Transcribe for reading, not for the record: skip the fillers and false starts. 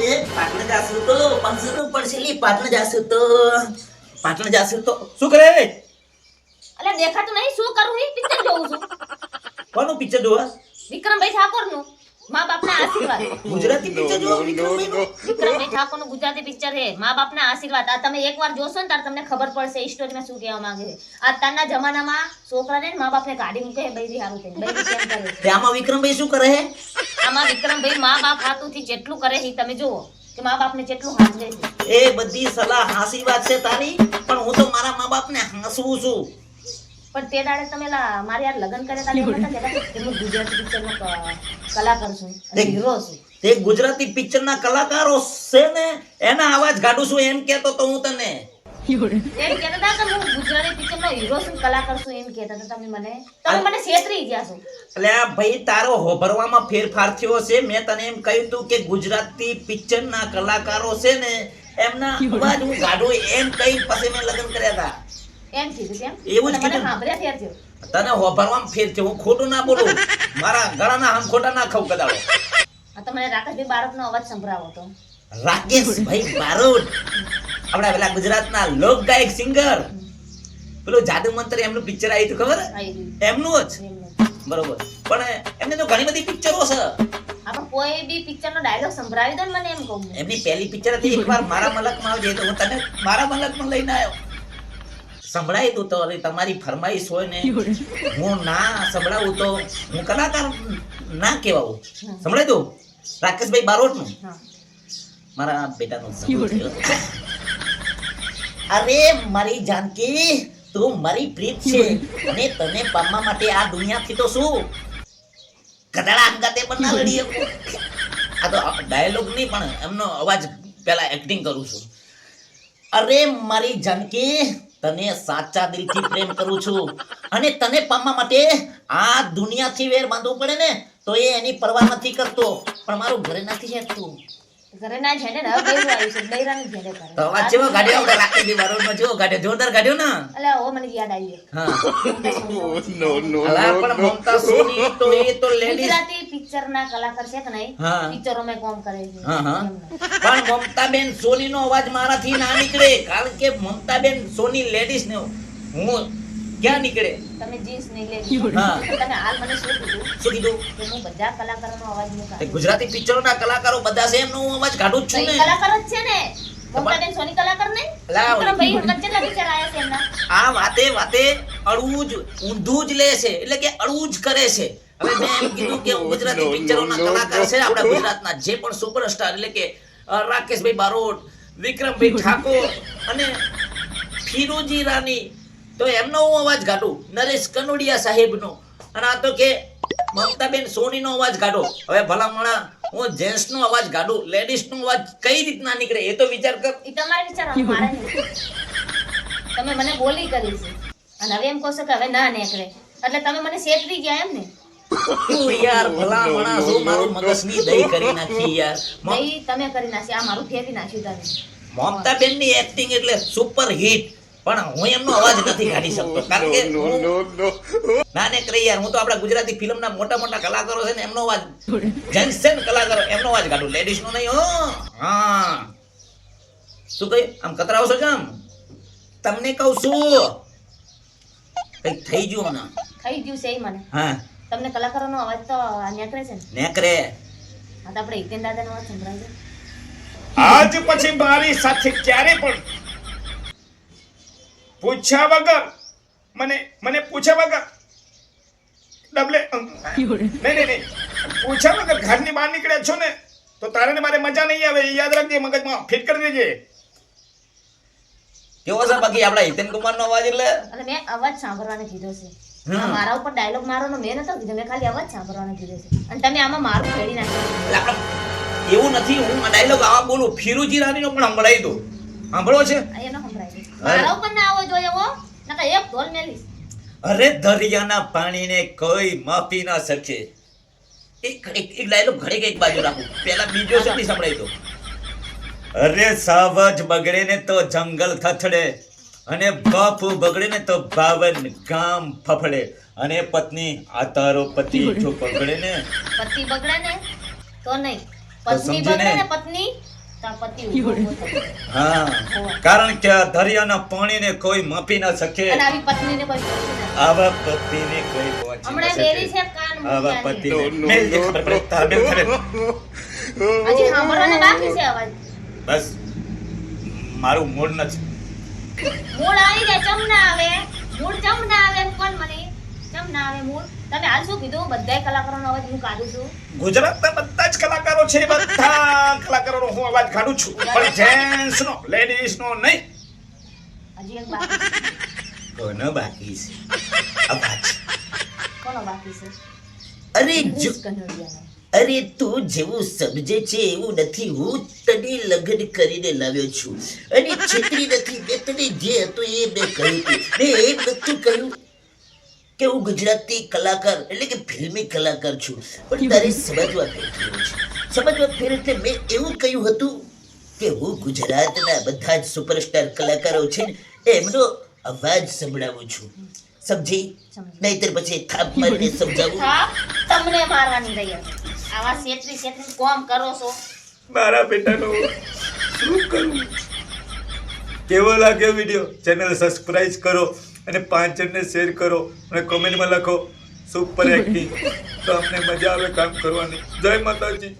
એ પાટણ જાશું તો પંસનું પડશે લી પાટણ જાશું તો શું કરે અલે દેખાતું નહીં શું કરું હું પિક્ચર જોઉં છું કોનું પિક્ચર જોવા વિક્રમભાઈ ઠાકોરનું મા બાપના આશીર્વાદ ગુજરાતી પિક્ચર જોવા વિક્રમભાઈનું વિક્રમભાઈ ઠાકોરનું ગુજરાતી પિક્ચર છે મા બાપના આશીર્વાદ આ તમે એકવાર જોશો ને ત્યારે તમને ખબર પડશે એ સ્ટોરીમાં શું કહેવા માંગે છે આજના જમાનામાં છોકરાને ને મા બાપને કાઢી મૂકે છે બૈરી હારું થઈને બૈરી કેમ કરે છે આમાં વિક્રમભાઈ શું કરે હે આમાં વિક્રમભાઈ મા બાપ હાથુથી જેટલું કરે છે તમે જુઓ કે મા બાપને કેટલું હાંસવે છે એ બધી સલાહ હાસી વાત છે તારી પણ હું તો મારા મા બાપને હાંસવું છું પણ તે દાડે તમે મારે યાર લગ્ન કરે તારે એમ નતા કહેતા કે હું ગુજરાતી પિક્ચરનો કલાકાર છું અને હીરો છું તે ગુજરાતી પિક્ચરના કલાકારો છે ને એના અવાજ કાઢું છું એમ કહેતો તો હું તને એમ કહેતા હતા કે હું ગુજરાતી પિક્ચરનો હીરો છું કલાકાર છું એમ કહેતા હતા તમે મને છેતરી ગયા છો એટલે આ ભાઈ તારો હોભરવામાં ફેરફાર થયો છે મેં તને એમ કહ્યું તું કે ગુજરાતી પિક્ચરના કલાકારો છે ને એમના અવાજ હું કાઢું એમ કહી પછી મેં લગ્ન કર્યા હતા એમ કીધું કેમ એવું જ મને કીધું. સાંભળ્યા ફેર થયો તને હોભરવામાં ફેર થયો હું ખોટું ના બોલું મારા ગળાના આમ ખોટા ના ખાવ કદાડો આ તો મને રાકેશભાઈ બારોટનો અવાજ સંભળાવો તો રાકેશભાઈ બારોટ આપણા પેલા ગુજરાતના લોક ગાયક સિંગર પેલું જાદુ મંત્ર એમનું પિક્ચર આવ્યું હતું ખબર આવી ગયું એમનું જ એમને. બરોબર પણ એમને તો ઘણી બધી પિક્ચરો છે આપણે કોઈ બી પિક્ચરનો ડાયલોગ સંભળાવી દો ને મને એમ કહું હું. એમની પહેલી પિક્ચર હતી એકવાર મારા મલકમાં આવજે તો હું તને મારા મલકમાં લઈને આવ્યો સંભળાય તું તો હવે તમારી ફરમાઈશ હોય ને હું ના સંભળાવું તો હું કલાકાર ના કહેવાઉં સંભળાય તું રાકેશભાઈ બારોટનું હા મારા બેટાનું સંભળાય. અરે મારી જાનકી તું મારી પ્રીત છે અને તને પામવા માટે આ દુનિયાથી તો શું ગધેડા અંગાતે પણ ના લડી શકું. આ તો ડાયલોગ નહીં પણ એમનો અવાજ પેલા એક્ટિંગ કરું છું. અરે મારી જાનકી તને સાચા દિલથી પ્રેમ કરું છું અને તને પામવા માટે આ દુનિયાથી વેર બાંધવું પડે ને તો એ એની પરવા નથી કરતો પણ મારું ઘરે નથી હેઠતું. ઘરે ના છે ને હવે બૈરું આવ્યું છે બૈરાનું જ ઘરે કરે તો અવાજ જેવો કાઢ્યો આપણે રાકેશભાઈ બારોટનો જેવો કાઢ્યો જોરદાર કાઢ્યો ને અલે ઓ મને યાદ આવી હા અલા પણ મમતા સોની તો એ તો લેડીઝ ગુજરાતી પિક્ચરના કલાકાર છે કે નહીં હા. પિક્ચરોમાં કામ કરે છે હા હા એમનો. પણ મમતાબેન સોનીનો અવાજ મારાથી ના નીકળે કારણ કે મમતાબેન સોની લેડીઝ ને હું ક્યાં નીકળે તમે જીન્સ નહીં લેવી હા. તમે હાલ મને શું કીધું શું કીધું કે હું બધા કલાકારોનો અવાજ તે નહીં કાઢું ગુજરાતી પિક્ચરોના કલાકારો બધા છે એમનો હું અવાજ કાઢું જ તો છું ઈ ને કલાકાર જ છે ને મમતાબેન સોની કલાકાર નહીં લાવ. વિક્રમભાઈ વચ્ચેના પિક્ચર આયા છે એમના આ વાતે વાતે અળવું જ ઊંધું જ લે છે એટલે કે અળવું જ કરે છે હવે મેં એમ કીધું કે હું ગુજરાતી પિક્ચરોના કલાકાર છે આપણા ગુજરાતના જે પણ સુપરસ્ટાર એટલે કે રાકેશભાઈ બારોટ વિક્રમભાઈ ઠાકોર અને ફિરોજી રાની તો એમનો હું અવાજ કાઢું નરેશ કનોડિયા સાહેબનો અને આ તો કે મમતાબેન સોનીનો અવાજ કાઢો હવે ભલામણા હું જેન્ટ્સનો અવાજ કાઢું લેડીઝનો અવાજ કઈ રીતના નીકળે એ તો વિચાર કર ઈ તમારે વિચારવાનું મારે નહીં તમે મને બોલી કરી છે અને હવે એમ કહો છો કે હવે ના નીકળે એટલે તમે મને છેતરી ગયા એમ ને તું યાર ભલામણા શું મારું મગજની દહીં કરી નાખી યાર નહીં તમે કરી નાખી આ મારું ફેરવી નાખ્યું તમે મમતાબેનની એક્ટિંગ એટલે સુપર હિટ પણ હું એમનો અવાજ નથી કાઢી શકતો કારણ કે ના ને કરે યાર હું તો આપણા ગુજરાતી ફિલ્મના મોટા મોટા કલાકારો છે ને એમનો અવાજ જેન્ટ્સ કલાકારો એમનો અવાજ કાઢું લેડીઝ નો નહીં હો હા શું કહ્યું આમ કતરાવો છો કેમ તમને કહું છું કઈક થઈ ગયું હમણાં થઈ ગયું છે ઈ મને હા તમને કલાકારોનો અવાજ તો નીકળે છે ને નેકરે હા તો આપણે હિતેન દાદાનો અવાજ સંભળાય છે આજ પછી મારી સાથે ક્યારે પણ પૂછ્યા વગર મને પૂછ્યા વગર ડબલે નહીં પૂછ્યા વગર ઘરની બહાર નીકળ્યા છો ને તો તારે ને મારે મજા નહીં આવે એ યાદ રાખજે મગજમાં ફિટ કરી દેજે કેવો છે બાકી આપણા હિતેન કુમાર નો અવાજ એટલે અને મેં અવાજ સાંભળવાનો કીધો છે હા. મારા ઉપર ડાયલોગ મારવાનો મેં નતો કીધો મેં ખાલી અવાજ સાંભળવાનો કીધો છે અને તમે આમાં મારું ફેરી નાખ્યું એટલે આપણે એવું નથી હું આ ડાયલોગ આવા બોલું ફિરોજી રાની નો પણ સંભળાવી દઉં સાંભળો છે આ એનો સંભળાય છે મારા ઉપર ના આવો જોઈએ હો નકર એક ઢોલ મેલીશ અરે દરિયાના પાણીને કોઈ માપી ના શકે એક ડાયલોગ ઘડીક એક બાજુ રાખું પેલા બીજો છે તે સંભળાવી દઉં અરે સાવજ બગડે ને તો જંગલ થથડે અને બાપ બગડે ને તો 52 ગામ ફફડે અને પત્ની આ તારો પતિ જો બગડે ને પતિ બગડે ને તો નહીં તો પત્ની સમજો ને. બગડે ને પત્ની તાર પતિ ઊભો ઊભો થતો. હા કારણ કે આ દરિયાના પાણીને કોઈ માપી ના શકે, અને આવી પત્નીને કોઈ પૂછે ના. આવા પતિને કોઈ પહોંચી હમણાં ના બેરી શકે. છે કાન આવા મૂક્યાની. પતિને મેલ જે ખબર પડે તાર મેલ ખબર. હજી સાંભળવાના બાકી છે અવાજ. બસ મારું મૂડ નથી. મૂળ આવી જાય ચમ ના આવે, મૂળ ચમ ના આવે એમ કોણ મને ચમ ના આવે મૂળ. તમે હાલ શું કીધું? બધાય કલાકારોનો અવાજ હું કાઢું છું. ગુજરાતના બધા જ કલાકારો છે, બધા કલાકારોનો હું અવાજ કાઢું છું, પણ જેન્ટ્સ નો, લેડીઝ નો નહીં. હજી એક બાકી છે. કોનો બાકી છે અવાજ? કોનો બાકી છે? અરે જો કનોડિયાનો. અરે તું જેવું સમજે છે એવું નથી. હું તને લગ્ન કરીને લાવ્યો છું અને છેતરી નથી. મેં તને જે હતું એ મેં કહ્યું હતું. મેં એમ નતું કહ્યું કે હું ગુજરાતી કલાકાર એટલે કે ફિલ્મી કલાકાર છું, પણ તારે સમજવા ફેર છે. સમજવા ફેર એટલે મેં એવું કહ્યું હતું કે હું ગુજરાતના બધા જ સુપરસ્ટાર કલાકારો છે ને એમનો અવાજ સંભળાવું છું. સમજી? નહીતર પછી થાપ મારીને સમજાવું. હા, તમને મારવાની રહી હતી. આવા છેતરી કોમ કરો છો. મારા બેટાનો શું કરું? કેવો લાગ્યો વિડિયો? ચેનલ સબસ્ક્રાઇબ કરો અને 5 જણને શેર કરો અને કોમેન્ટમાં લખો સુપર એક્ટિંગ. તો અમને મજા આવે કામ કરવાની. જય માતાજી.